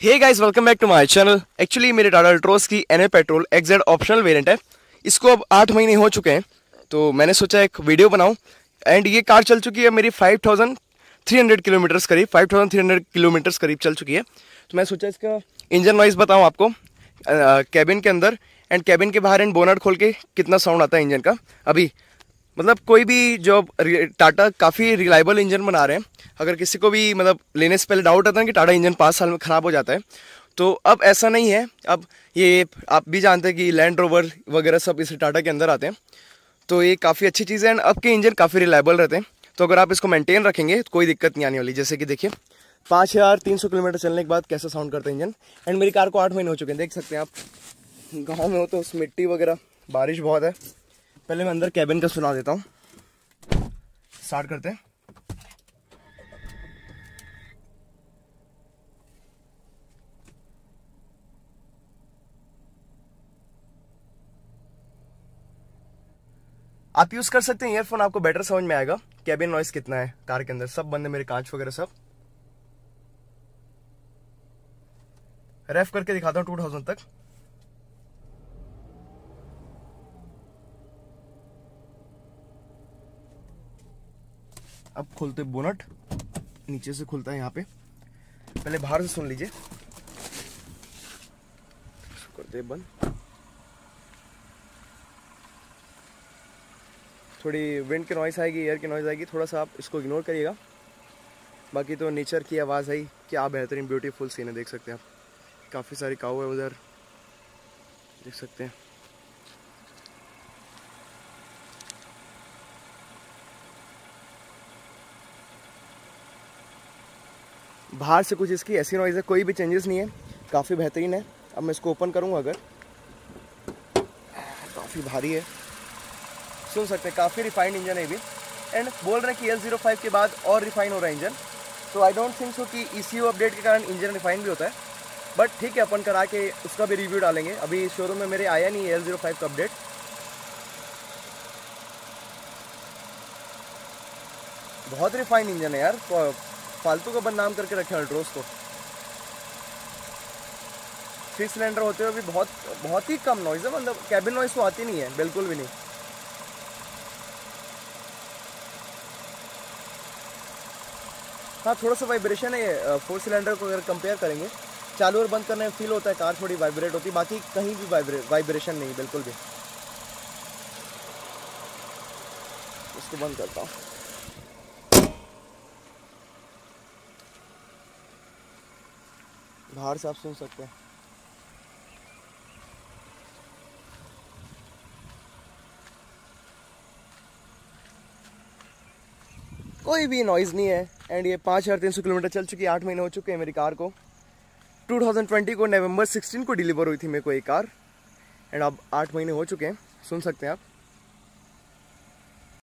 Hey guys, welcome back to my channel. Actually मेरे Tata Altroz की NA petrol XZ optional variant है। इसको अब 8 महीने हो चुके हैं, तो मैंने सोचा एक वीडियो बनाऊं। एंड ये कार चल चुकी है मेरी 5300 किलोमीटर्स करीब 5300 किलोमीटर्स करीब चल चुकी है। तो मैं सोचा इसका इंजन नॉइज़ बताऊँ आपको कैबिन के अंदर एंड कैबिन के बाहर एंड बोनट खोल के कितना साउंड आता है इंजन का। अभी मतलब कोई भी जो टाटा काफ़ी रिलायबल इंजन बना रहे हैं, अगर किसी को भी मतलब लेने से पहले डाउट आता है कि टाटा इंजन 5 साल में ख़राब हो जाता है, तो अब ऐसा नहीं है। अब ये आप भी जानते हैं कि लैंड रोवर वगैरह सब इस टाटा के अंदर आते हैं, तो ये काफ़ी अच्छी चीज़ है। एंड अब के इंजन काफ़ी रिलायबल रहते हैं, तो अगर आप इसको मेंटेन रखेंगे तो कोई दिक्कत नहीं आने वाली। जैसे कि देखिए 5300 किलोमीटर चलने के बाद कैसा साउंड करता है इंजन। एंड मेरी कार को 8 महीने हो चुके हैं, देख सकते हैं आप। गाँव में हो तो मिट्टी वगैरह, बारिश बहुत है। पहले मैं अंदर कैबिन का सुना देता हूँ, स्टार्ट करते हैं। आप यूज कर सकते हैं ईयरफोन, आपको बेटर समझ में आएगा कैबिन नॉइस कितना है कार के अंदर। सब बंद है, मेरे कांच वगैरह सब। रेफ करके दिखाता हूँ 2000 तक। अब खोलते बोनट, नीचे से खुलता है यहाँ पे। पहले बाहर से सुन लीजिए, करते बंद। थोड़ी विंड की नॉइस आएगी, एयर की नॉइस आएगी, थोड़ा सा आप इसको इग्नोर करिएगा। बाकी तो नेचर की आवाज़ आई, क्या बेहतरीन ब्यूटीफुल सीन है, देख सकते हैं आप। काफ़ी सारी काऊ है उधर, देख सकते हैं। बाहर से कुछ इसकी ऐसी नॉइज़ है, कोई भी चेंजेस नहीं है, काफ़ी बेहतरीन है। अब मैं इसको ओपन करूँगा, अगर काफ़ी भारी है, सुन सकते हैं। काफ़ी रिफाइंड इंजन है भी। एंड बोल रहे हैं कि L05 के बाद और रिफाइन हो रहा है इंजन, तो आई डोंट थिंक सो कि ECU अपडेट के कारण इंजन रिफाइन भी होता है। बट ठीक है, अपन करा के उसका भी रिव्यू डालेंगे। अभी शोरूम में मेरे आया नहीं है L05 का अपडेट। बहुत रिफाइंड इंजन है यार, फालतू का बदनाम करके रखे अल्ट्रोस को। 3 सिलेंडर होते हुए भी बहुत ही कम नॉइज़ है, मतलब कैबिन नॉइज़ तो आती नहीं है, बिल्कुल भी नहीं। हाँ, थोड़ा सा वाइब्रेशन है 4 सिलेंडर को अगर कंपेयर करेंगे। चालू और बंद करने में फील होता है, कार थोड़ी वाइब्रेट होती है, बाकी कहीं भी वाइब्रेशन नहीं, बिल्कुल भी। इसको बंद करता हूँ। बाहर से आप सुन सकते हैं, कोई भी नॉइज़ नहीं है। एंड ये 5300 किलोमीटर चल चुकी है, 8 महीने हो चुके हैं मेरी कार को। 2020 को नवंबर 16 को डिलीवर हुई थी मेरे को ये कार। एंड अब 8 महीने हो चुके हैं, सुन सकते हैं आप।